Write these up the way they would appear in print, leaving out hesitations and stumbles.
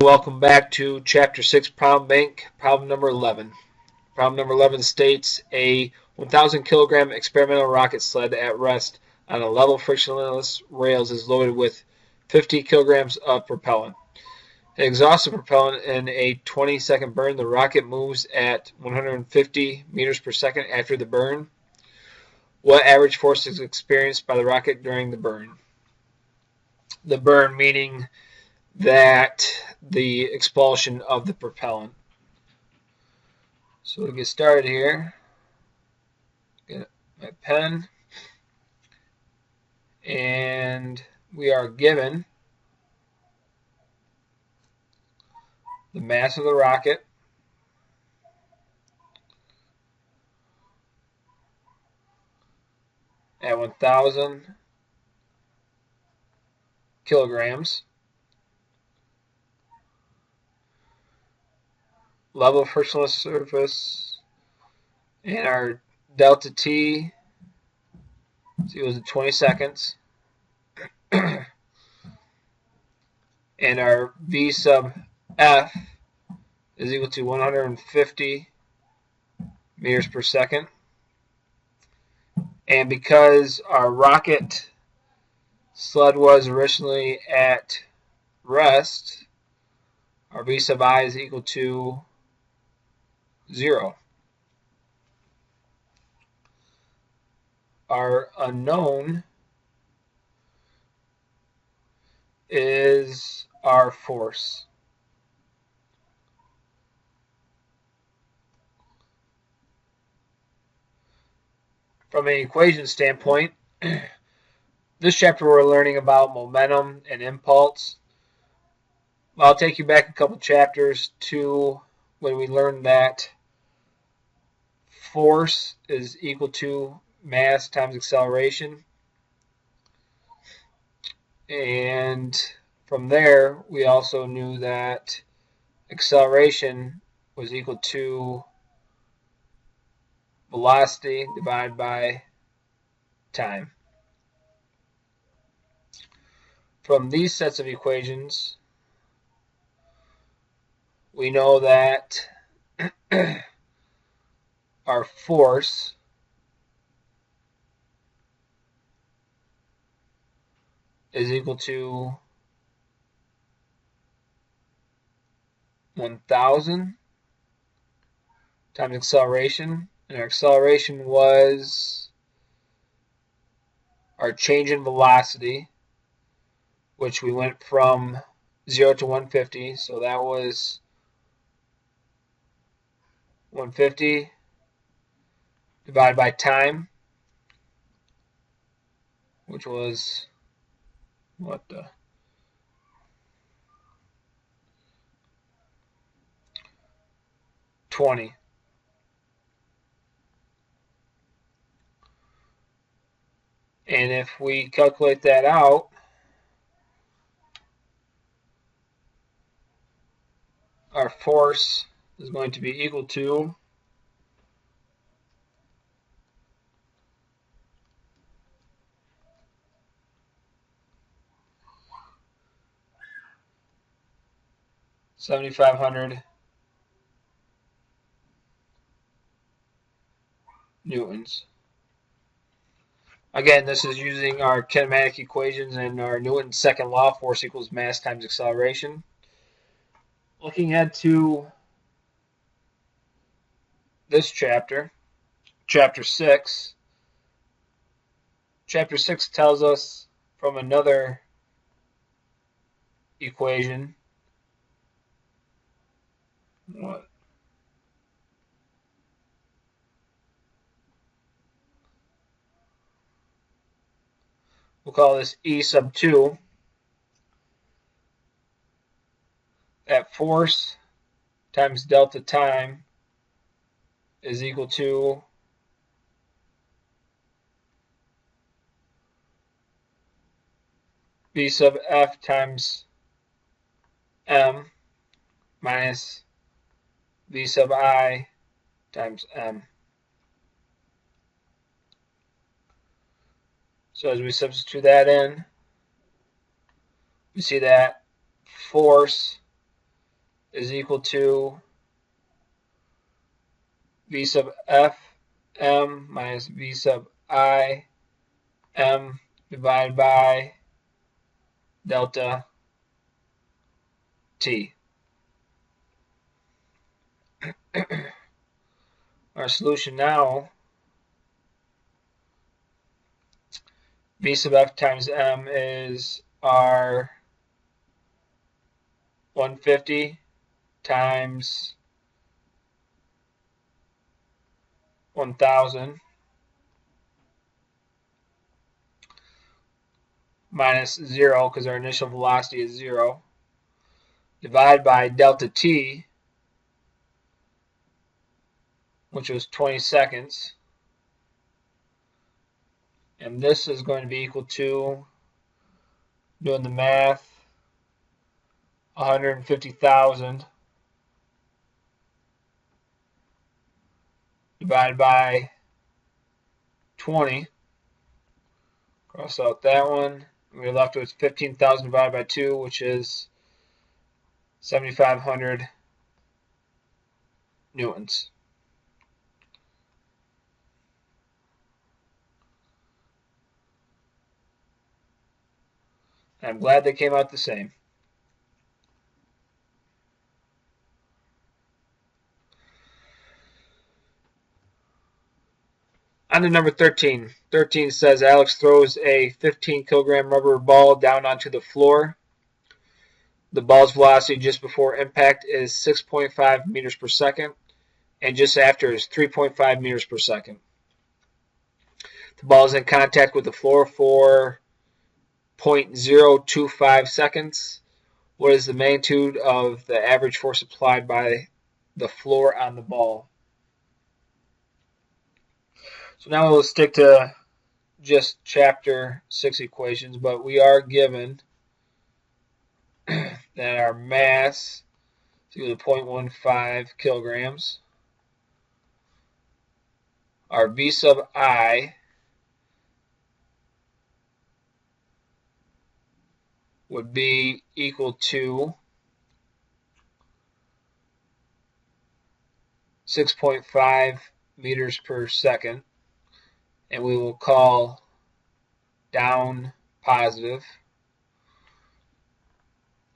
Welcome back to Chapter 6 Problem Bank, problem number 11. Problem number 11 states a 1,000 kilogram experimental rocket sled at rest on a level frictionless rails is loaded with 50 kilograms of propellant. It exhausts the propellant in a 20-second burn. The rocket moves at 150 meters per second after the burn. What average force is experienced by the rocket during the burn? The burn meaning that the expulsion of the propellant. So we'll get started here. Get my pen. And we are given the mass of the rocket, at 1,000 kilograms. Level of frictionless surface, and our delta T is equal to 20 seconds. And our V sub F is equal to 150 meters per second. And because our rocket sled was originally at rest, our V sub I is equal to 0. Our unknown is our force. From an equation standpoint, this chapter we're learning about momentum and impulse. I'll take you back a couple chapters to when we learned that force is equal to mass times acceleration. And from there, we also knew that acceleration was equal to velocity divided by time. From these sets of equations, we know that our force is equal to 1,000 times acceleration, and our acceleration was our change in velocity, which we went from 0 to 150, so that was 150 divided by time, which was 20. And if we calculate that out, our force is going to be equal to 7,500 newtons. Again, this is using our kinematic equations and our Newton's second law, force equals mass times acceleration. Looking ahead to this chapter, Chapter 6. Chapter 6 tells us from another equation what? We'll call this E sub 2. That force times delta time is equal to V sub F times M minus V sub I times M. So as we substitute that in, we see that force is equal to V sub F m minus V sub I m divided by delta T. Our solution now, V sub F times m is our 150 times 1,000 minus 0, because our initial velocity is 0, divided by delta T, which was 20 seconds. And this is going to be equal to, doing the math, 150,000 divided by 20. Cross out that one. We're left with 15,000 divided by 2, which is 7,500 newtons. I'm glad they came out the same. On to number 13. 13 says Alex throws a 15-kilogram rubber ball down onto the floor. The ball's velocity just before impact is 6.5 meters per second, and just after is 3.5 meters per second. The ball is in contact with the floor for 0.025 seconds. What is the magnitude of the average force applied by the floor on the ball? So now we'll stick to just chapter 6 equations, but we are given that our mass is equal to 0.15 kilograms. Our V sub I would be equal to 6.5 meters per second, and we will call down positive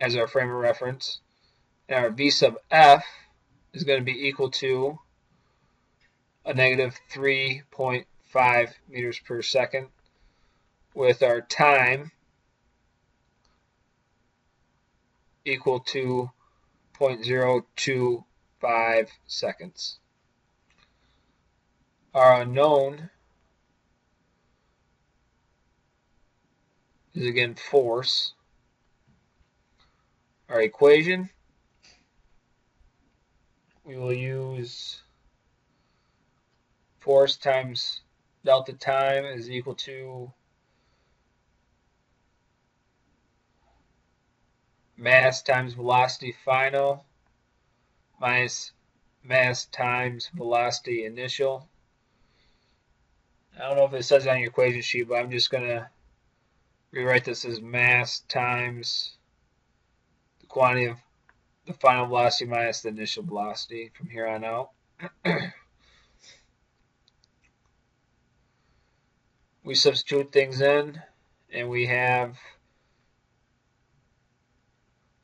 as our frame of reference. And our V sub F is going to be equal to a negative 3.5 meters per second, with our time equal to 0.025 seconds. Our unknown is again force. Our equation, we will use force times delta time is equal to mass times velocity final minus mass times velocity initial. I don't know if it says it on your equation sheet, but I'm just going to rewrite this as mass times the quantity of the final velocity minus the initial velocity from here on out. We substitute things in, and we have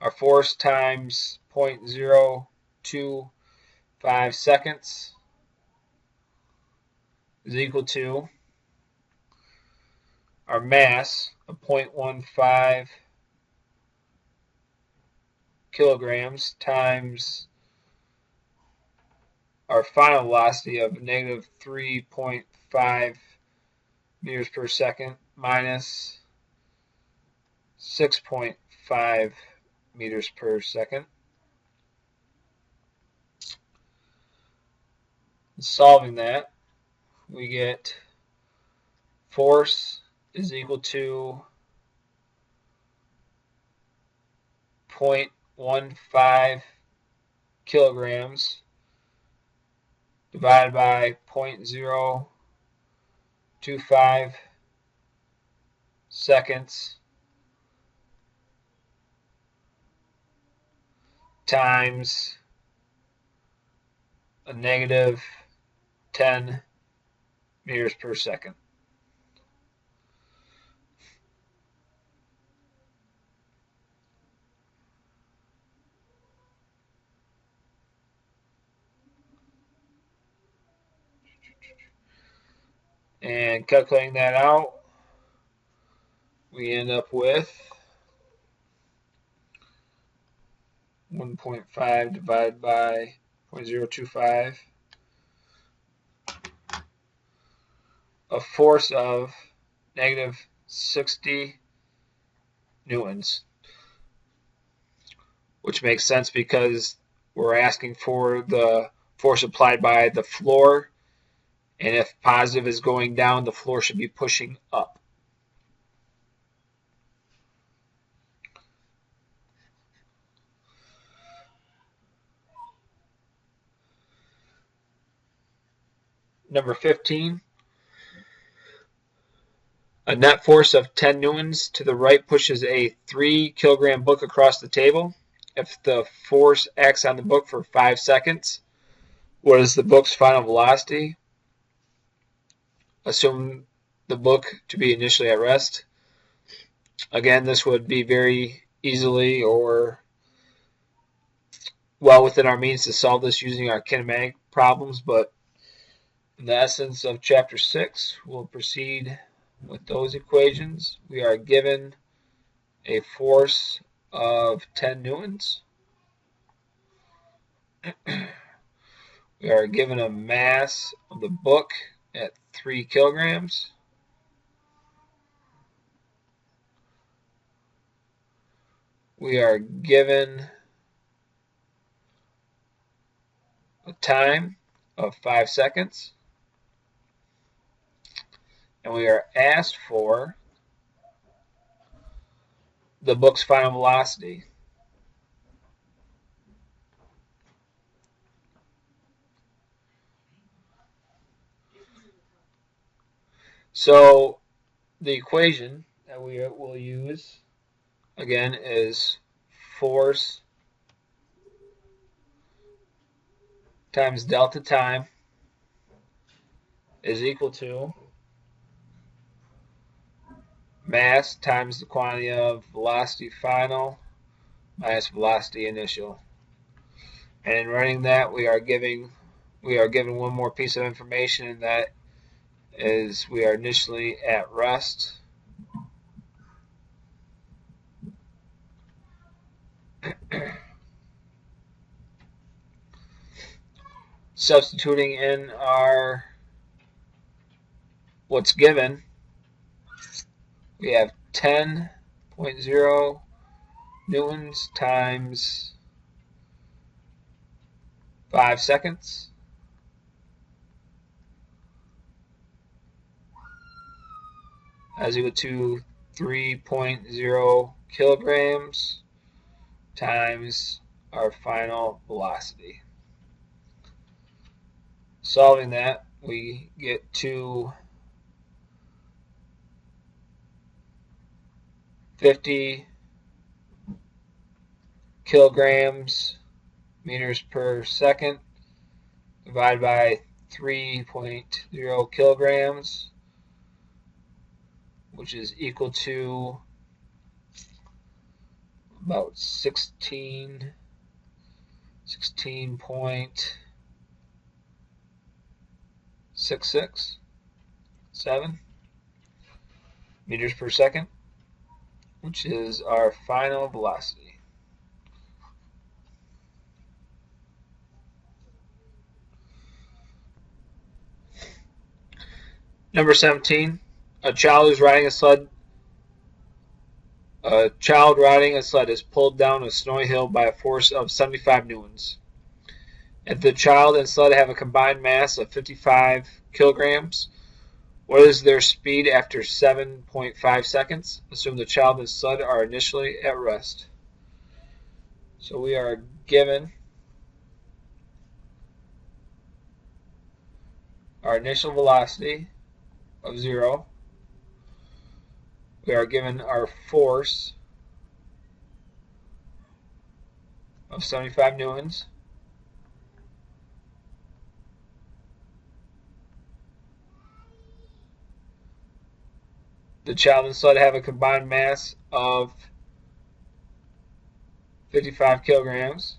our force times 0.025 seconds is equal to our mass of 0.15 kilograms times our final velocity of negative 3.5 meters per second minus 6.5 meters per second. Solving that, we get force is equal to 0.15 kilograms divided by 0.025 seconds times a negative 10 meters per second. And calculating that out, we end up with 1.5 divided by 0.025, a force of negative 60 newtons, which makes sense because we're asking for the force applied by the floor, and if positive is going down, the floor should be pushing up. Number 15, a net force of 10 newtons to the right pushes a 3 kilogram book across the table. If the force acts on the book for 5 seconds, what is the book's final velocity? Assume the book to be initially at rest. Again, this would be very easily or well within our means to solve this using our kinematic problems, but in the essence of Chapter 6, we'll proceed with those equations. We are given a force of 10 newtons. We are given a mass of the book at 3 kilograms. We are given a time of 5 seconds. And we are asked for the book's final velocity. So the equation that we will use again is force times delta time is equal to mass times the quantity of velocity final minus velocity initial. And in running that, we are given one more piece of information, and that is we are initially at rest. Substituting in our what's given, we have 10.0 newtons times 5 seconds as equal to 3.0 kilograms times our final velocity. Solving that, we get to 50 kilograms meters per second divided by 3.0 kilograms, which is equal to about 16.667 meters per second, which is our final velocity. Number 17, a child riding a sled is pulled down a snowy hill by a force of 75 newtons. If the child and sled have a combined mass of 55 kilograms, what is their speed after 7.5 seconds? Assume the child and sled are initially at rest. So we are given our initial velocity of 0. We are given our force of 75 newtons. The child and sled have a combined mass of 55 kilograms.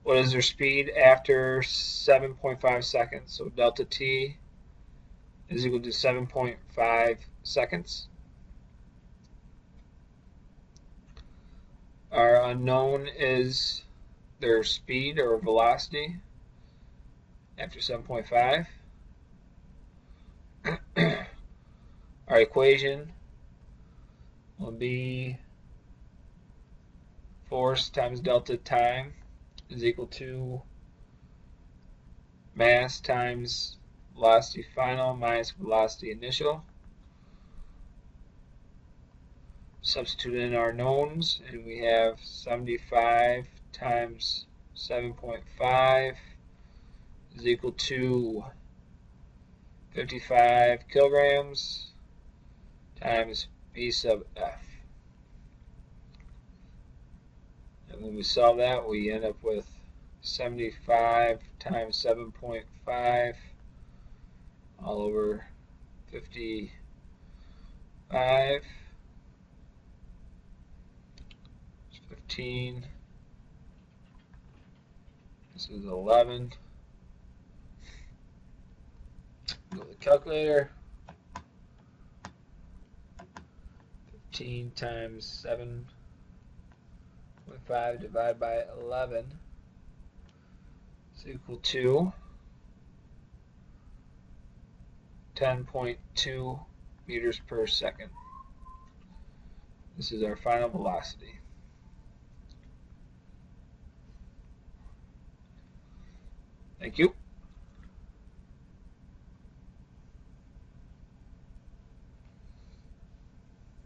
What is their speed after 7.5 seconds? So delta t is equal to 7.5 seconds. Our unknown is their speed or velocity after 7.5. Our equation will be force times delta time is equal to mass times velocity final minus velocity initial. Substitute in our knowns, and we have 75 times 7.5 is equal to 55 kilograms times B sub F. And when we solve that, we end up with 75 times 7.5 all over 55. 15. This is 11. Go to the calculator. 15 times 7.5 divided by 11 is equal to 10.2 meters per second. This is our final velocity. Thank you.